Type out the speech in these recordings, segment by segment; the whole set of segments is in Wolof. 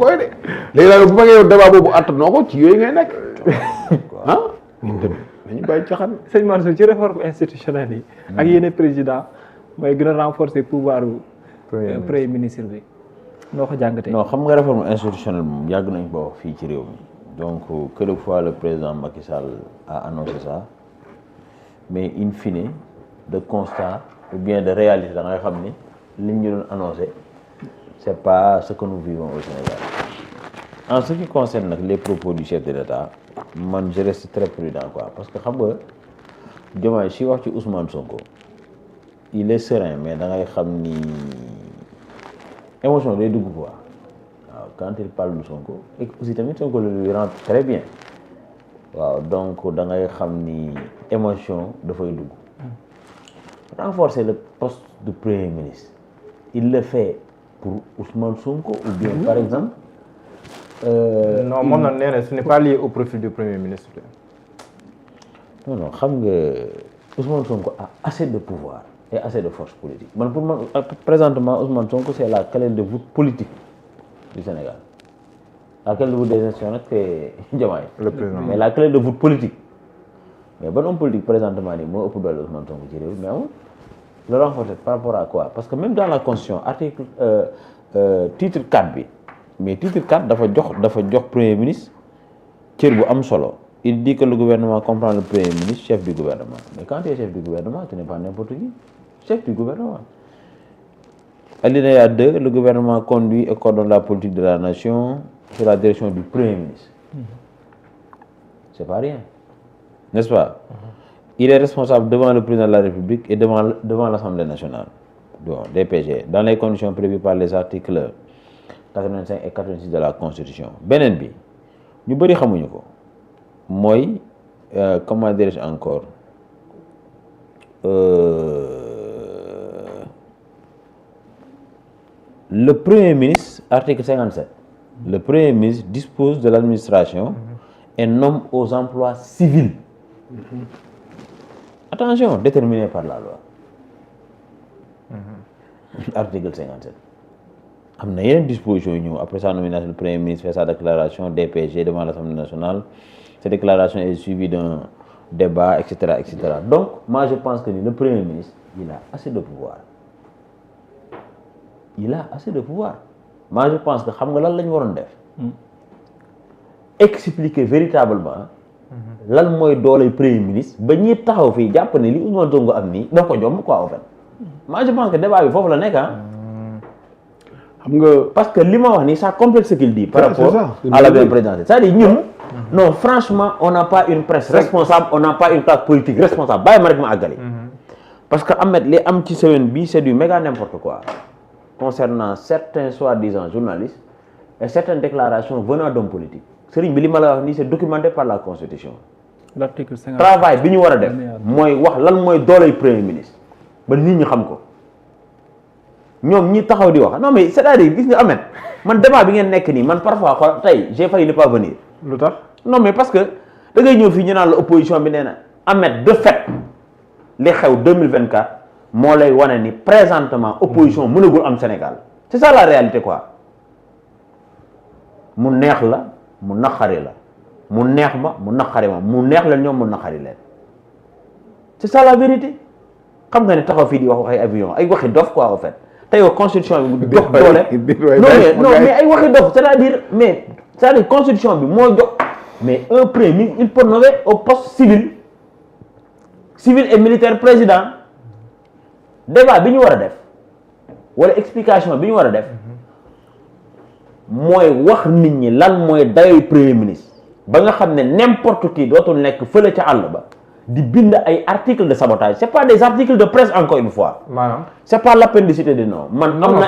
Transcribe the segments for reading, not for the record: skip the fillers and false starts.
koy de léegi nag bu fekkee yow débat boobu attanoo ko ci yooyu ngay nekk ah ñun tamit dañu bàyyi caxaan. sëñ Mansour ci réforme institutionnelle yi. ak yeneen président mooy gën a renforcer pouvoir premier ministre bi noo ko jàngatee. non xam nga réforme institutionnelle moom yàgg nañ ko wax fii ci réew mi donc quelquefois le président Macky Sall a annoncé ça mais in fine de constat ou bien de réalité da ngay xam ni li ñu doon annoncé c'est pas ce que nous vivons au Sénégal. En ce qui concerne nag les propos du chef de l'État man je reste très prudent quoi parce que xam nga Diomaye si wax ci Ousmane Sonko il est serein mais da ngay xam ni émotion day dugg quoi waaw quand il parle de Sonko et aussi tamit Sonko lui rend très bien waaw donc da ngay xam ni émotion dafay dugg renforcer le poste de premier ministre il le fait pour Ousmane Sonko ou bien par exemple. non moom nag nee na ce n'est pas lié au profil du premier ministre. non xam nga Ousmane Sonko a assez de pouvoir et assez de force politique man pour man présentement Ousmane Sonko c'est la clé de voûte politique du Sénégal la clé de voûte des institutions nag c'est Diomaye le président mais la clé de voûte politique mais ban homme politique présentement nii moo ëpp doole Ousmane Sonko ci réew mais amul le renforcer par rapport à quoi parce que même dans la constitution article titre 4 bi mais titre 4 dafa jox premier ministre cër bu am solo il dit que le gouvernement comprend le premier ministre chef du gouvernement mais quand tu es chef du gouvernement tu n'es pas n'importe qui chef du gouvernement. Alinéa 2 le gouvernement conduit et coordonne la politique de la nation sous la direction du premier ministre. C'est pas rien, n'est-ce pas? Il est responsable devant le président de la République et devant l'Assemblée nationale, DPG, dans les conditions prévues par les articles 85 et 86 de la Constitution. beneen bi ñu bëri xamuñu ko mooy comment dirais-je encore le premier ministre article 57 le premier ministre dispose de l'administration et nomme aux emplois civils attention déterminé par la loi article 57 am na yeneen disposition yu ñëw après sa nomination le premier ministre fait sa déclaration DPG devant l'Assemblée nationale cette déclaration est suivie d'un débat etc donc moi je pense que ni le premier ministre il a assez de pouvoir moi je pense que xam nga lan la ñu waroon def expliquer véritablement lan mooy dooley premier ministre ba ñuy taxaw fii jàpp ne li Ousmane Sonko am nii daf ko jomb quoi en fait moi je pense que débat bi foofu la nekk xam nga parce que li ma wax nii ça complète ce qu'il dit par rapport à la présidentielle c'est-à-dire ñun non franchement on n'a pas une presse responsable on n'a pas une classe politique responsable bàyyi ma rek ma àggali parce que Ahmed li am ci semaine bi c'est du méga n'importe quoi concernant certains soi-disant journalistes et certaines déclarations venant d'hommes politiques sëriñ bi li ma la wax nii c'est documenté par la Constitution l'article 50 travail bi ñu war a def mooy wax lan mooy dooley premier ministre ba nit ñi xam ko ñoom ñi taxaw di wax non mais c'est-à-dire gis nga Ahmed man débat bi ngeen nekk nii man parfois xool tey j'ai failli ne pas venir. lu tax non mais parce que da ngay ñëw fii ñu naan la opposition bi nee na Ahmed de fait li xew 2024 moo lay wane ni présentement opposition mënagul am Sénégal c'est ça la réalité quoi mu neex la mu naqari la mu neex ma mu naqari ma mu neex leen ñoom mu naqari leen c'est ça la vérité xam nga ne taxaw fii di wax ay avion ay waxi dof quoi en fait. tey constitution bi jox doole non mais ay waxi dof c'est-à-dire constitution bi moo jox mais un premier ministre il peut nommer au poste civil et militaire président débat bi ñu war a def wala explication bi ñu war a def mooy wax nit ñi lan mooy dayoy premier ministre ba nga xam ne n'importe qui dootul nekk fële ca àll ba di bind ay articles de sabotage c'est pas des articles de presse encore une fois. maanaam c'est pas l'appendicité de nom man. am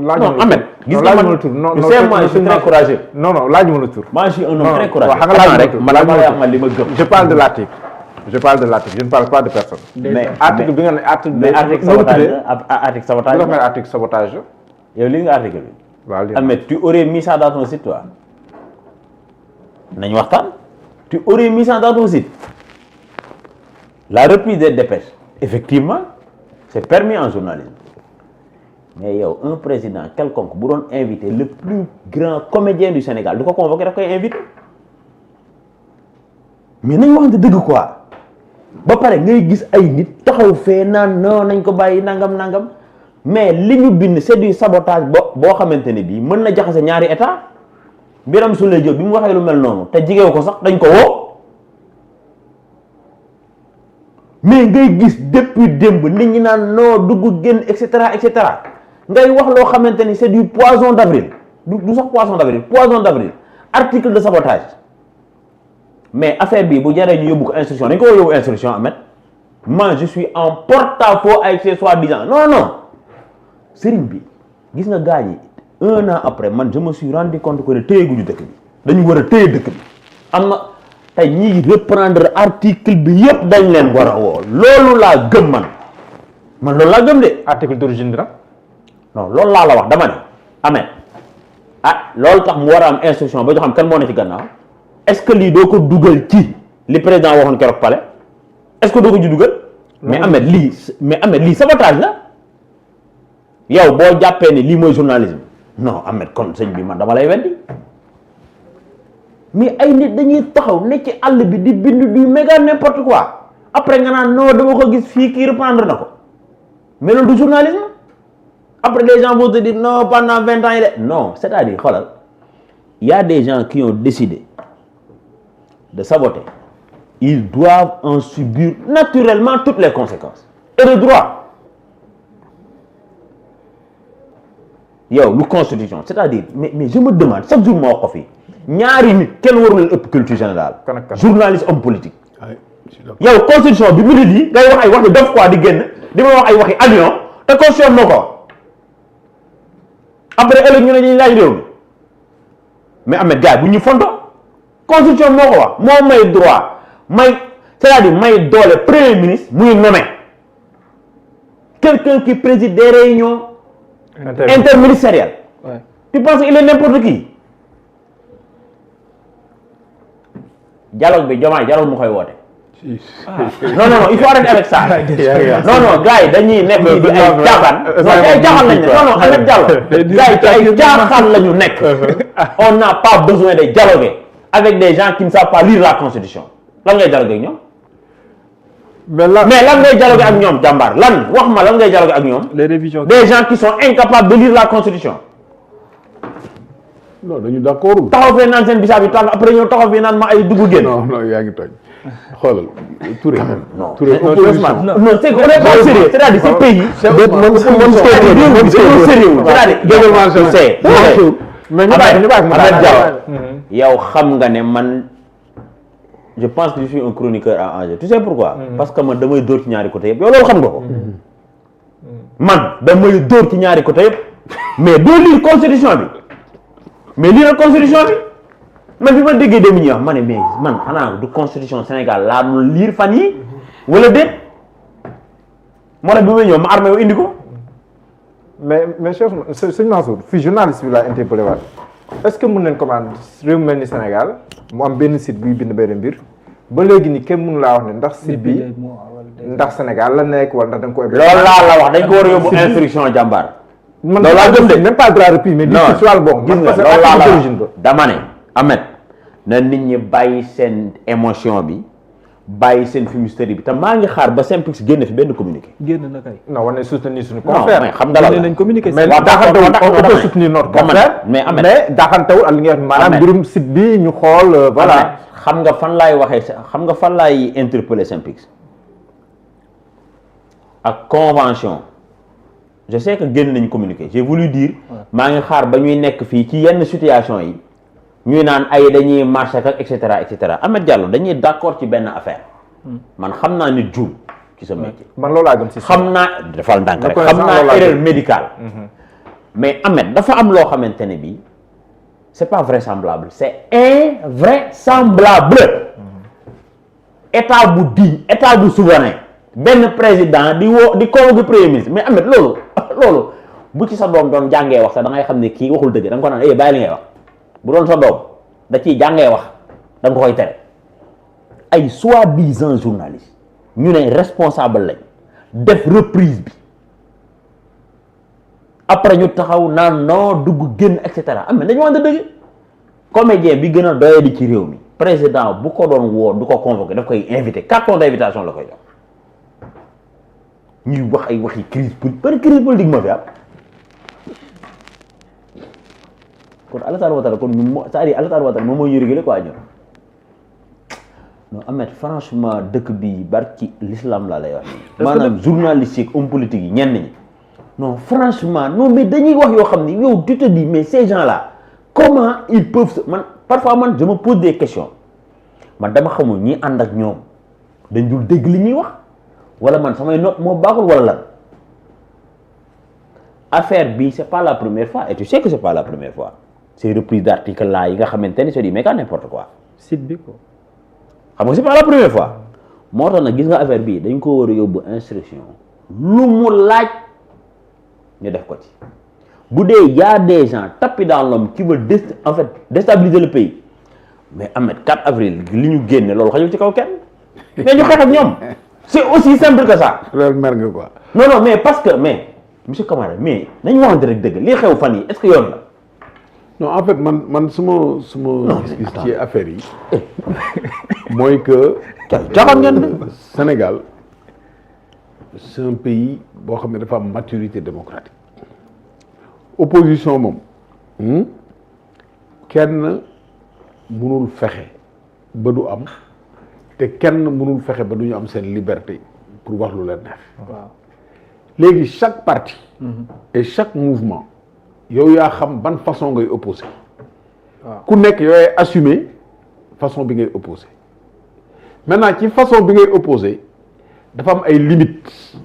na non Ahmed. gis nga man non moi je suis très courageux. non laaj ma la tur. moi je suis un homme très courageux. xam nga rek ma li ma gëm. je parle de l'article. je ne parle pas de personne. mais article bi nga ne article. mais article sabotage article sabotage. lu nga article sabotage. yow li nga article bi. waaw lii Ahmed tu aurais mis ça dans ton site toi. nañu waxtaan. tu aurais mis ça dans ton site. La reprise des dépêches, effectivement, c'est permis en journalisme. mais yow un président quelconque bu doon invité le plus grand comédien du Sénégal du ko convoqué daf koy invité mais nañ waxante dëgg quoi ba pare ngay gis ay nit taxaw fee naan non nañ ko bàyyi nangam mais li ñu bind c'est du sabotage boo xamante ne bii mën na jaxase ñaari état Birame Souleye Diop bi mu waxee lu mel noonu te jigéew ko sax dañ ko woo mais ngay gis depuis démb nit ñi naan non dugg génn et cetera ngay wax loo xamante ni c'est du poisson d'avril du sax poisson d'avril article de sabotage mais affaire bi bu jaree ñu yóbbu ko instruction dañ ko war a yóbbu instruction Ahmed moi je suis en porte-à-faux avec ces soi-disant non sëriñ bi gis nga gars yi 1 an après man je me suis rendu compte que ne téyeguñu dëkk bi dañu war a téye dëkk bi am na tey ñi reprendre article bi yëpp dañ leen war a woo loolu laa gëm man loolu laa gëm de. article d'origine bi nag. non loolu laa la wax dama ne Ahmed loolu tax mu war a am instruction ba ñu xam kan moo ne ci gannaaw est-ce que lii doo ko dugal ci li président waxoon keroog palais est-ce que doo ko ci dugal. mais Ahmed lii sabotage la yow boo jàppee ni lii mooy journalisme non Ahmed kon sëñ bi man dama lay weddi mais ay nit dañuy taxaw ne ci àll bi di bind du méga n'importe quoi après nga naan non dama ko gis fii kii reprendre na ko mais loolu du journalisme après les gens vont te dire non pendant 20 ans il est non c'est-à-dire xoolal il y a des gens qui ont décidé de saboter ils doivent en subir naturellement toutes les conséquences et de droit yow lu constitution c'est-à-dire mais je me demande chaque jour ma wax ko fii ñaari nit kenn warul leen ëpp culture générale journaliste homme politique yow constitution bi mu nit yi ngay wax ay wax yu dof quoi di génn di ma wax ay waxi avion te constitution moo ko après ëllëg ñu ne ñu laaj réew mi mais Ahmed gars bu ñu fonto constitution moo ko wax moo may droit c'est-à-dire may doole premier ministre muy nommer quelqu'un qui préside des réunions interministérielles tu penses qu'il est n'importe qui dialogue bi Diomaye jarul mu koy woote non il faut arrêter avec ça non gars yi dañuy nekk di ay caaxaan ay caaxaan lañu nekk non Ahmed Diallo gars yi ay caaxaan la ñu nekk on n'a pas besoin de dialoguer avec des gens qui ne savent pas lire la constitution lan ngay dialoguer ak ñoom mais lan ngay dialoguer ak ñoom jàmbaar lan wax ma lan ngay dialoguer ak ñoom les révisions des gens qui sont incapables de lire la constitution non dañu d'accord taxaw fee naan seen bisaab yi tàng après ñëw taxaw fee naan ma ay dugg génn non yaa ngi tooñ xoolal Touré non Touré non c'est qu'on est pas sérieux c'est-à-dire ce pays yow xam nga ne man je pense que je suis un chroniqueur à enjeu tu sais pourquoi parce que man damay dóor ci ñaari côté yëpp yow loolu xam nga ko man damay dóor ci ñaari côté yëpp mais doo lire constitution bi mais lire la constitution bi man bi ma déggee dem ñuy wax ma ne mais man xanaa du constitution Sénégal laa doon lire fan yi wala déet moo tax bi may ñëw ma armé wu indi ko mais Cheikh sëñ Mansour fii journaliste bi laa interpellé waat est-ce que mën nañ commande réew mel ni Sénégal mu am benn site buy bind benn mbir ba léegi ni kenn mënu laa wax ne ndax site bi ndax Sénégal la nekk wala ndax da nga ko loolu laa la wax dañ ko war a yóbbu instruction jàmbaar man loolu laa gëm de même pas droit de repli mais di ci wàll bokk gis nga loolu laa la wax dama ne Ahmed na nit ñi bàyyi seen émotion bi bàyyi seen fumisterie bi te maa ngi xaar ba Synpics génn fi benn communiqué. génn na kay. non war nañ soutenir suñu non confrère. mais xam nga la nañ communiqué. mais daaxantewul on peut soutenir notre confrère. mais daaxantewul ak li nga wax maanaam mbirum site bi ñu xool voilà. xam nga fan laay waxee xam nga fan laay interpeller Synpics ak convention je sais que génn nañu communiqué j'ai voulu dire maa ngi xaar ba ñuy nekk fii ci yenn situation yi ñuy naan ay dañuy marché ak et cetera et cetera Ahmed Diallo dañuy d'accord ci benn affaire man xam naa nit juum ci sa métier. man loolu laa gëm si xam naa defal ndànk rek xam naa erreur médicale mais Ahmed dafa am loo xamante ne bii c'est pas vraisemblable c'est invraisemblable état bu digne état bu souverain benn président di woo di convoquer premier ministre mais Ahmed loolu bu ci sa doom doon jàngee wax sax da ngay xam ne kii waxul dëgg da nga ko naan bàyyi li ngay wax bu doon sa doom da ciy jàngee wax da nga koy tere ay soi-disant journaliste ñu ne responsable lañ def reprise bi après ñu taxaw naan non dugg génn et cetera am na dañu wante dëgg comédien bi gën a doyee di ci réew mi président bu ko doon woo du ko convoqué daf koy invité carton d'invitation la koy jox ñuy wax ay waxi crise politique ma fi am kon Alassane Ouattara kon ñun c'est-à-dire Alassane Ouattara moom moo ñu réglé quoi ñun non Ahmed franchement dëkk bi barki l'islam laa lay wax maanaam journaliste yi homme politique yi ñenn ñi non franchement non mais dañuy wax yoo xam ni yow tu te dis mais ces gens là comment ils peuvent man parfois man je me pose des questions man dama xamul ñi ànd ak ñoom dañ dul dégg li ñuy wax wala man samay note moo baaxul wala lan affaire bi c'est pas la première fois et tu sais que c'est pas la première fois ces reprises d'articles là yi nga xamante ni c'est du méca n'importe quoi site bi ko xam nga c'est pas la première fois moo tax nag gis nga affaire bii dañ ko war a yóbbu instruction lu mu laaj ñu def ko ci bu dee y a des gens tapis dans l'homme qui veulent en fait déstabiliser le pays mais Ahmed 4 avril li ñu génne loolu xajul ci kaw kenn mais ñu xeex ak ñoom c'est aussi simple que ça. loolu mer nga quoi. non mais parce que mais monsieur Camara mais nañu waxante rek dëgg li xew fan yi est-ce que yoon la. non en fait man suma gis ci affaire yi mooy que jaxam ngeen Sénégal c'est un pays boo xam ne dafa am maturité démocratique opposition moom kenn mënul fexe ba du am te kenn mënul fexe ba du ñu am seen liberté pour wax lu leen neex waaw léegi chaque parti et chaque mouvement yow yaa xam ban façon ngay opposé ku nekk yooy assumer façon bi ngay opposé maintenant ci façon bi ngay opposé dafa am ay limites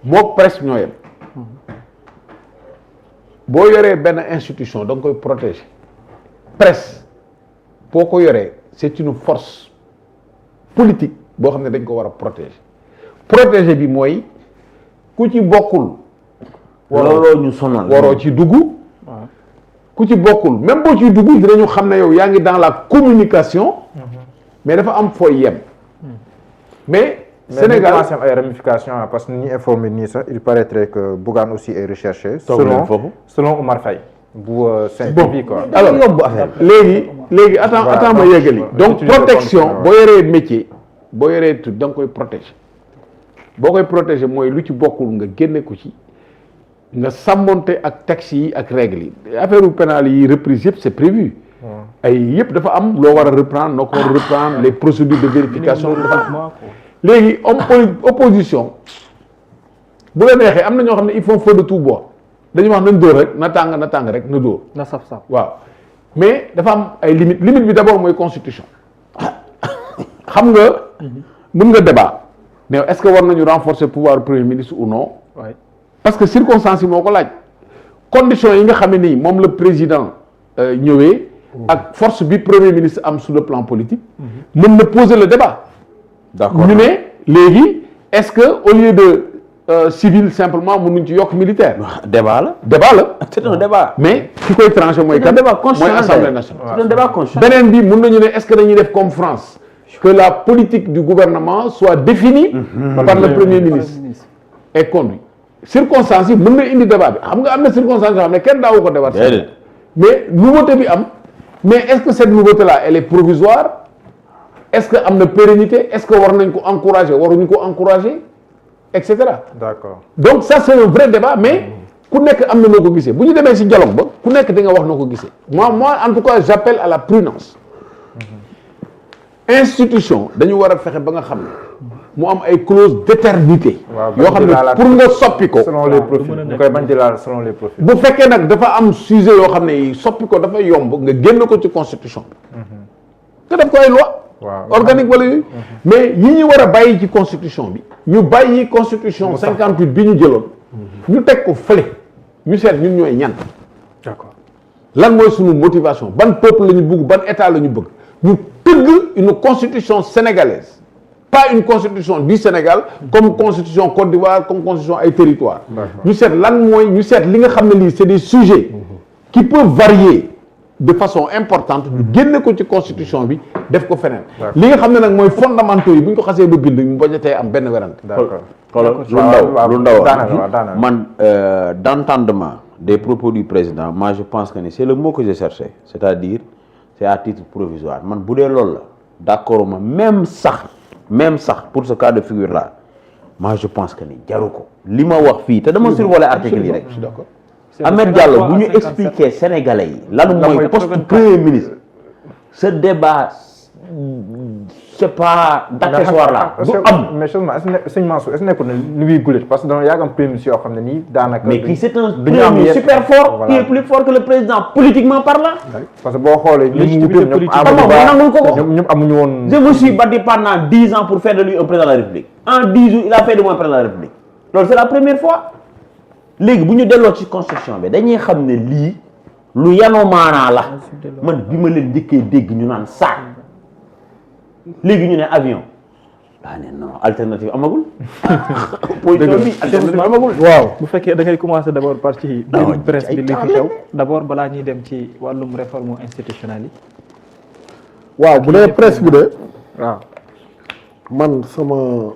mook presse ñoo yem boo yoree benn institution da nga koy protéger presse boo ko yoree c'est une force politique boo xam ne dañ ko war a protéger bi mooy ku ci bokkul looloo ñu sonal waroo ci dugg ku ci bokkul même boo ciy dugg dinañu xam ne yow yaa ngi dans la communication mais dafa am fooy yem mais Sénégal mais ay ramifications parce que ni informé nii sax il paraîtrait que Bougane aussi est recherché selon Omar Faye bu Saint-Louis quoi alors léegi attends ma yeggali donc protection boo yoree métier boo yoree tout da nga koy protéger boo koy protéger mooy lu ci bokkul nga génne ko ci nga sàmmonte ak textes yi ak règles yi affaire u pénal yi reprise yëpp c'est prévu ay yëpp dafa am loo war a reprendre noo ko war a reprendre les procédures de vérification dafa am léegi opposition bu la neexee am na ñoo xam ne ils font feu de tout bois dañuy wax nañ dóor rek na tàng rek na dóor na saf waaw mais dafa am ay limite bi d'abord mooy constitution xam nga mën nga débat mais est-ce que war nañu renforcer pouvoir du premier ministre ou non parce que circonstances yi moo ko laaj conditions yi nga xam ne nii moom le président ñëwee ak force bi premier ministre am sur le plan politique mën na poser le débat d'accord ñu ne léegi est-ce que au lieu de civil simplement mënuñ ci yokk militaire débat la c'est un débat mais ki koy tranché mooy kan mooy assemblée nationale c'est un débat constitutionnel beneen bi mën nañu ne est-ce que dañuy def comme France que la politique du gouvernement soit définie par le premier ministre et conduit circonstances yi mën na indi débat bi xam nga am na circonstances yoo xam ne kenn daawu ko débat mais nouveauté bi am mais est-ce que cette nouveauté là elle est provisoire est-ce que am na pérennité est-ce que war nañ ko encourager waruñu ko encourager et cetera d'accord donc ça c'est un vrai débat mais ku nekk am na noo ko gisee bu ñu demee ci dialogue ba ku nekk di nga wax noo ko gisee moi en tout cas j'appelle à la prudence institution dañu war a fexe ba nga xam ne mu am ay clause d'éternité yoo xam ne pour nga soppi ko selon les profils ñu koy bañ di laal selon les profils bu fekkee nag dafa am sujet yoo xam ne soppi ko dafa yomb nga génn ko ci constitution bi nga def ko ay loi organique wala yooyu mais yi ñu war a bàyyi ci constitution bi ñu bàyyi constitution 58 bi ñu jëloon ñu teg ko fële ñu seet ñun ñooy ñan d'accord lan mooy sunu motivation ban peuple la ñu bëgg ban état la ñu bëgg ñu tëgg une constitution sénégalaise pas une constitution du Sénégal comme constitution Côte d'Ivoire comme constitution ay territoire ñu seet lan mooy ñu seet li nga xam ne lii c'est des sujets qui peuvent varier de façon importante ñu génne ko ci constitution bi def ko feneen li nga xam ne nag mooy fondamentaux yi bu ñu ko xasee ba bind mu bañ a tey am benn werante. d'accord xoolal lu ndaw daanaka man d'entendement des propos du président moi je pense que ni c'est le mot que je cherchais c'est-à-dire c'est à titre provisoire man bu dee loolu la d'accord ma même sax pour ce cas de figure là moi je pense que ni jaru ko li ma wax fii te dama survolé article yi rek. d'accord Ahmed Diallo bu ñu expliquer sénégalais yi lan mooy poste premier ministre ce débat c'est pas d'accessoire là du am. mais sëñ Mansour est-ce que nekkul ne li muy gulet parce que dañoo yàgg am premier ministre yoo xam ne nii daanaka. mais kii c'est un premier ministre super fort qui est plus fort que le président politiquement parlant. parce que boo xoolee ñu mu wutoon ñoom amuñu woon. je me suis battu pendant 10 ans pour faire de lui un président de la République en 10 jours il a fait de moi un président de la République loolu c'est la première fois. léegi bu ñu delloo ci construction bi dañuy xam ne lii lu yanoo maanaa la man bi ma leen njëkkee dégg ñu naan saak léegi ñu ne avion daa ne non alternative amagul. position bi alternative amagul. waaw bu fekkee da ngay commencer d'abord par ci presse bi li fi xew d'abord balaa ñuy dem ci wàllum réforme institutionnelle yi. waaw bu dee presse bi de waaw man sama